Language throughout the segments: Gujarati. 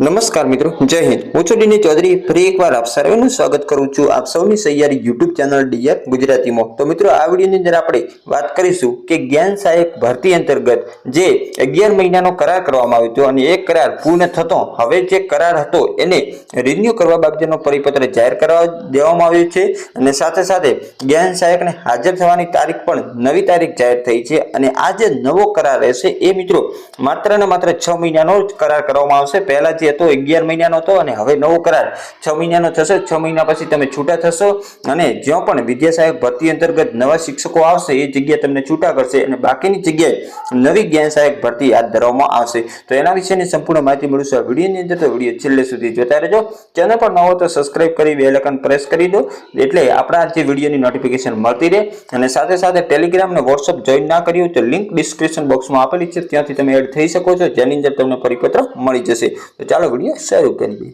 નમસ્કાર મિત્રો, જય હિન્દ। હું છું ડીની ચૌધરી। ફરી એકવાર આપ સર્વેનું સ્વાગત કરું છું આપ સૌની સહિયારી યુટ્યુબ ચેનલ ડીઆર ગુજરાતીમાં। તો મિત્રો, આ વિડીયોની અંદર આપણે વાત કરીશું કે જ્ઞાન સહાયક ભરતી અંતર્ગત જે 11 મહિનાનો કરાર કરવામાં આવ્યો હતો અને એક કરાર પૂર્ણ થતો હવે જે કરાર હતો એને રિન્યુ કરવા બાબતનો પરિપત્ર જાહેર કરવા દેવામાં આવ્યો છે અને સાથે સાથે જ્ઞાન સહાયકને હાજર થવાની તારીખ પણ નવી તારીખ જાહેર થઈ છે અને આ જે નવો કરાર રહેશે એ મિત્રો માત્ર ને માત્ર 6 મહિનાનો જ કરાર કરવામાં આવશે। પહેલા જે હતો 11 મહિનાનો હતો અને હવે નવો કરાર 6 મહિનાનો થશે। 6 મહિના પછી તમે છૂટા થશો અને જ્યાં પણ વિદ્યા સહાયક ભરતી અંતર્ગત નવા શિક્ષકો આવશે એ જગ્યા તમને છૂટા કરશે અને બાકીની જગ્યાએ નવી જ્ઞાન સહાયક ભરતી હાથ ધરવામાં આવશે। તો એના વિશેની સંપૂર્ણ માહિતી મળશે આ વિડીયોની અંદર। તો વિડીયો છેલ્લે સુધી જોતા રહેજો। ચેનલ પર નવો તો સબસ્ક્રાઇબ કરી બેલ આઇકન પ્રેસ કરી દો એટલે આપણા જે વિડીયોની નોટિફિકેશન મળતી રહે અને સાથે સાથે ટેલિગ્રામ અને વોટ્સએપ જોઈન ના કર્યું તો લિંક ડિસ્ક્રિપ્શન બોક્સમાં આપેલી છે, ત્યાંથી તમે એડ થઈ શકો છો, જેની અંદર તમને પરિપત્ર મળી જશે। તો ચાલો વિડીયો શરૂ કરીએ।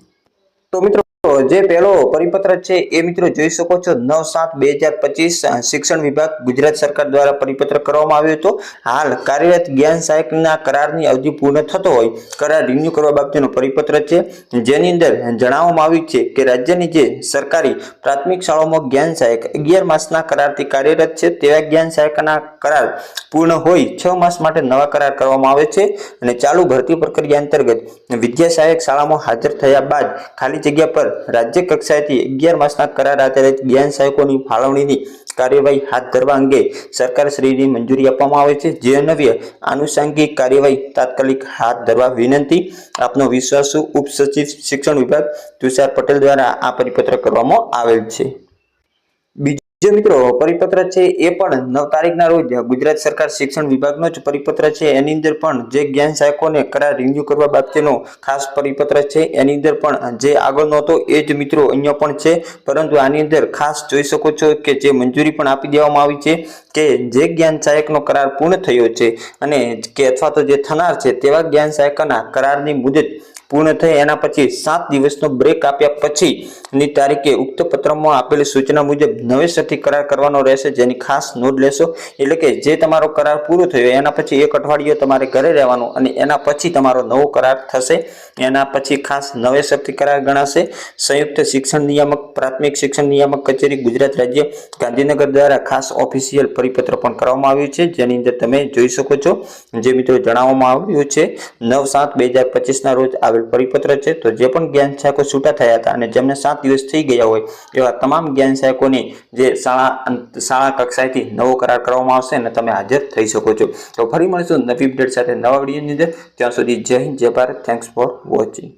તો મિત્રો, જે પહેલો પરિપત્ર છે એ મિત્રો જોઈ શકો છો 9/7/2025 શિક્ષણ વિભાગ ગુજરાત સરકાર દ્વારા પરિપત્ર કરવામાં આવ્યો હતો। હાલ કાર્યરત જ્ઞાન સહાયકના કરારની અવધિ પૂર્ણ થતો હોય કરાર રિન્યુ કરવા બાબતનો પરિપત્ર છે, જેની અંદર જણાવવામાં આવ્યું છે કે રાજ્યની જે સરકારી પ્રાથમિક શાળાઓમાં જ્ઞાન સહાયક 11 માસના કરારથી કાર્યરત છે તેવા જ્ઞાન સહાયકના કરાર પૂર્ણ હોય 6 માસ માટે નવા કરાર કરવામાં આવે છે અને ચાલુ ભરતી પ્રક્રિયા અંતર્ગત વિદ્યા સહાયક શાળામાં હાજર થયા બાદ ખાલી જગ્યા પર રાજ્ય કક્ષાએથી 11 માસના કરાર આધારિત જ્ઞાન સહાયકોની ફાળવણીની કાર્યવાહી હાથ ધરવા અંગે સરકારશ્રીની મંજૂરી આપવામાં આવે છે, જે અન્વયે આનુષંગિક કાર્યવાહી તાત્કાલિક હાથ ધરવા વિનંતી। આપનો વિશ્વાસુ ઉપસચિવ શિક્ષણ વિભાગ તુષાર પટેલ દ્વારા આ પરિપત્ર કરવામાં આવેલ છે। જે મિત્રો પરિપત્ર છે એ પણ 9 તારીખના રોજ ગુજરાત સરકાર શિક્ષણ વિભાગનો જ પરિપત્ર છે। એની અંદર પણ જે જ્ઞાન સહાયકોને કરાર રિન્યુ કરવા બાબતનો ખાસ પરિપત્ર છે, એની અંદર પણ જે આગળનો હતો એ જ મિત્રો અહીંયા પણ છે, પરંતુ આની અંદર ખાસ જોઈ શકો છો કે જે મંજૂરી પણ આપી દેવામાં આવી છે કે જે જ્ઞાન સહાયકનો કરાર પૂર્ણ થયો છે અને કે અથવા તો જે થનાર છે તેવા જ્ઞાન સહાયકના કરારની મુદત પૂર્ણ થઈ એના પછી 7 દિવસનો બ્રેક આપ્યા પછીની તારીખે ઉક્ત પત્રમાં આપેલી સૂચના મુજબ નવેસરથી કરાર કરવાનો રહેશે, જેની ખાસ નોંધ લેશો। એટલે કે જે તમારો કરાર પૂરો થયો એના પછી એક અઠવાડિયું તમારે ઘરે રહેવાનું અને એના પછી તમારો નવો કરાર થશે, એના પછી ખાસ નવેસરથી કરાર ગણાશે। સંયુક્ત શિક્ષણ નિયામક પ્રાથમિક શિક્ષણ નિયામક કચેરી ગુજરાત રાજ્ય ગાંધીનગર દ્વારા ખાસ ઓફિશિયલ પરિપત્ર પણ કરવામાં આવ્યું છે, જેની અંદર તમે જોઈ શકો છો જે મિત્રો જણાવવામાં આવ્યું છે 9/7/2025 રોજ આવેલ પરિપત્ર છે। તો જે પણ જ્ઞાન સહાયકો છૂટા થયા હતા અને જેમને 7 દિવસ થઈ ગયા હોય એવા તમામ જ્ઞાન સહાયકોની જે શાળા કક્ષાએથી નવો કરાર કરવામાં આવશે અને તમે હાજર થઈ શકો છો। તો ફરી મળીશું નવી અપડેટ સાથે નવા વિડીયોની અંદર। ત્યાં સુધી જય હિન્દ, જય ભારત। Thanks for watching.